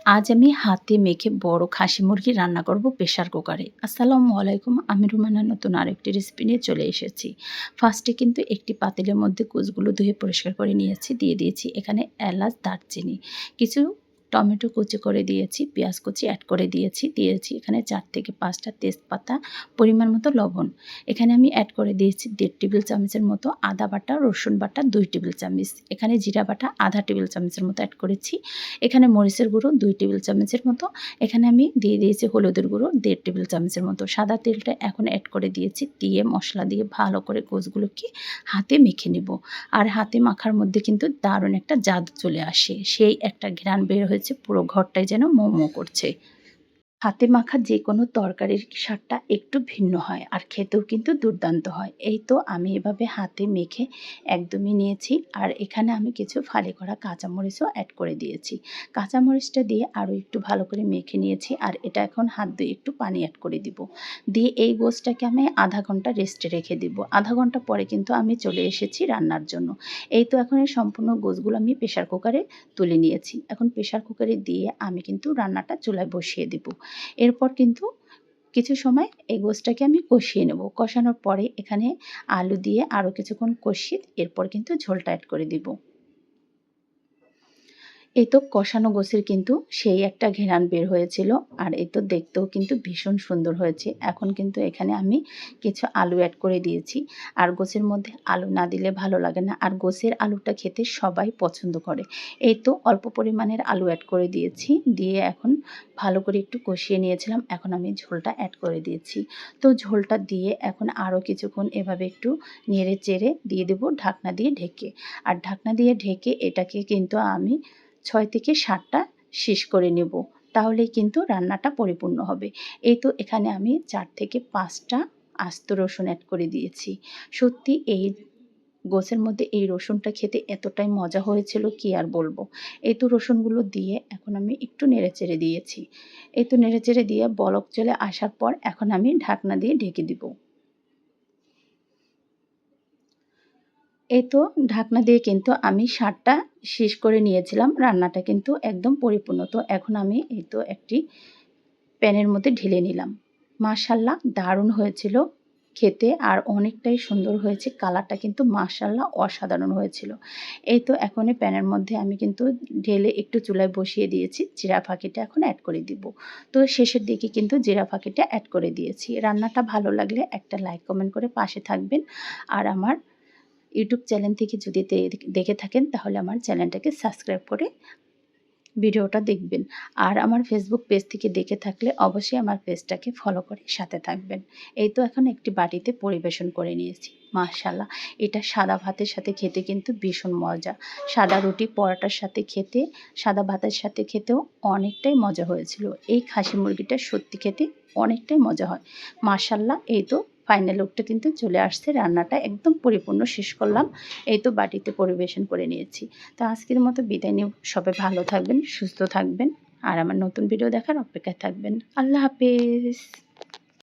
আজ আমি হাতে মেখে বড় খাসি মুরগি রান্না করব প্রেশার কুকারে। আসসালামু আলাইকুম, আমি রুমানা নতুন আরেকটি রেসিপি নিয়ে চলে এসেছি। ফার্স্টে কিন্তু একটি পাতিলের মধ্যে কোষগুলো ধুয়ে পরিষ্কার করে নিয়েছি, দিয়ে দিয়েছি এখানে এলাচ, দারচিনি, কিছু টমেটো কুচি করে দিয়েছি, পেঁয়াজ কুচি অ্যাড করে দিয়েছি এখানে 4 থেকে 5টা তেজপাতা, পরিমাণ মতো লবণ। এখানে আমি অ্যাড করে দিয়েছি 1.5 টেবিল চামচের মতো আদা বাটা, রসুন বাটা 2 টেবিল চামচ, এখানে জিরা বাটা আধা টেবিল চামচের মতো অ্যাড করেছি, এখানে মরিচের গুঁড়ো 2 টেবিল চামচের মতো, এখানে আমি দিয়ে দিয়েছি হলুদের গুঁড়ো 1.5 টেবিল চামচের মতো, সাদা তেলটা এখন অ্যাড করে দিয়েছি, দিয়ে মশলা দিয়ে ভালো করে গোশগুলোকে হাতে মেখে নেব। আর হাতে মাখার মধ্যে কিন্তু দারুণ একটা জাদু চলে আসে, সেই একটা ঘ্রাণ বের হয়েছে, পুরো ঘরটাই যেন মো মো করছে। হাতে মাখা যে কোনো তরকারির স্বাদটা একটু ভিন্ন হয় আর খেতেও কিন্তু দুর্দান্ত হয়। এই তো আমি এভাবে হাতে মেখে একদমই নিয়েছি। আর এখানে আমি কিছু ফালি করা কাঁচামরিচও অ্যাড করে দিয়েছি। কাঁচামরিচটা দিয়ে আরও একটু ভালো করে মেখে নিয়েছি। আর এটা এখন হাত দিয়ে একটু পানি অ্যাড করে দিব, দিয়ে এই গোশটাকে আমি আধা ঘন্টা রেস্টে রেখে দিব। আধা ঘন্টা পরে কিন্তু আমি চলে এসেছি রান্নার জন্য। এই তো এখন এই সম্পূর্ণ গোশগুলো আমি প্রেশার কুকারে তুলে নিয়েছি। এখন প্রেশার কুকারে দিয়ে আমি কিন্তু রান্নাটা চুলায় বসিয়ে দেব। এরপর কিন্তু কিছু সময় এই গোশটাকে আমি কষিয়ে নেব। কষানোর পরে এখানে আলু দিয়ে আরও কিছুক্ষণ কষিয়ে এরপর কিন্তু ঝোলটা অ্যাড করে দিব। এই তো কষানো গোছের কিন্তু সেই একটা ঘ্রাণ বের হয়েছিল। আর এই তো দেখতেও কিন্তু ভীষণ সুন্দর হয়েছে। এখন কিন্তু এখানে আমি কিছু আলু অ্যাড করে দিয়েছি। আর গোছের মধ্যে আলু না দিলে ভালো লাগে না, আর গোছের আলুটা খেতে সবাই পছন্দ করে। এই তো অল্প পরিমাণের আলু অ্যাড করে দিয়েছি, দিয়ে এখন ভালো করে একটু কষিয়ে নিয়েছিলাম। এখন আমি ঝোলটা অ্যাড করে দিয়েছি। তো ঝোলটা দিয়ে এখন আরও কিছুক্ষণ এভাবে একটু নেড়ে চেড়ে দিয়ে দেবো ঢাকনা দিয়ে ঢেকে। আর ঢাকনা দিয়ে ঢেকে এটাকে কিন্তু আমি 6 থেকে 7টা শেষ করে নেব, তাহলেই কিন্তু রান্নাটা পরিপূর্ণ হবে। এই তো এখানে আমি 4 থেকে 5টা আস্ত রসুন অ্যাড করে দিয়েছি। সত্যি এই গোছের মধ্যে এই রসুনটা খেতে এতটাই মজা হয়েছিল কি আর বলবো। এই তো রসুনগুলো দিয়ে এখন আমি একটু নেড়েচেড়ে দিয়েছি। এই তো নেড়েচেড়ে দিয়ে বলক চলে আসার পর এখন আমি ঢাকনা দিয়ে ঢেকে দিব। এই তো ঢাকনা দিয়ে কিন্তু আমি স্বাদটা শেষ করে নিয়েছিলাম। রান্নাটা কিন্তু একদম পরিপূর্ণ। তো এখন আমি এই তো একটি প্যানের মধ্যে ঢেলে নিলাম। মাশাআল্লাহ দারুণ হয়েছিল খেতে, আর অনেকটাই সুন্দর হয়েছে। কালারটা কিন্তু মাশাআল্লাহ অসাধারণ হয়েছিল। এই তো এখন এই প্যানের মধ্যে আমি কিন্তু ঢেলে একটু চুলায় বসিয়ে দিয়েছি। জিরা ফাঁকিটা এখন অ্যাড করে দিব। তো শেষের দিকে কিন্তু জিরা ফাঁকিটা অ্যাড করে দিয়েছি। রান্নাটা ভালো লাগলে একটা লাইক কমেন্ট করে পাশে থাকবেন। আর আমার ইউটিউব চ্যানেল থেকে যদি দেখে থাকেন তাহলে আমার চ্যানেলটাকে সাবস্ক্রাইব করে ভিডিওটা দেখবেন। আর আমার ফেসবুক পেজ থেকে দেখে থাকলে অবশ্যই আমার পেজটাকে ফলো করে সাথে থাকবেন। এই তো এখন একটি বাটিতে পরিবেশন করে নিয়েছি। মাশাআল্লাহ, এটা সাদা ভাতের সাথে খেতে কিন্তু ভীষণ মজা। সাদা রুটি পরোটার সাথে খেতে, সাদা ভাতের সাথে খেতেও অনেকটাই মজা হয়েছিল। এই খাসি মুরগিটা সত্যি খেতে অনেকটাই মজা হয়। মাশাআল্লাহ, এই তো ফাইনাল লুকটা কিন্তু চলে আসছে। রান্নাটা একদম পরিপূর্ণ শেষ করলাম। এই তো বাটিতে পরিবেশন করে নিয়েছি। তো আজকের মতো বিদায় নিব। সবাই ভালো থাকবেন, সুস্থ থাকবেন, আর আমার নতুন ভিডিও দেখার অপেক্ষায় থাকবেন। আল্লাহ হাফেজ।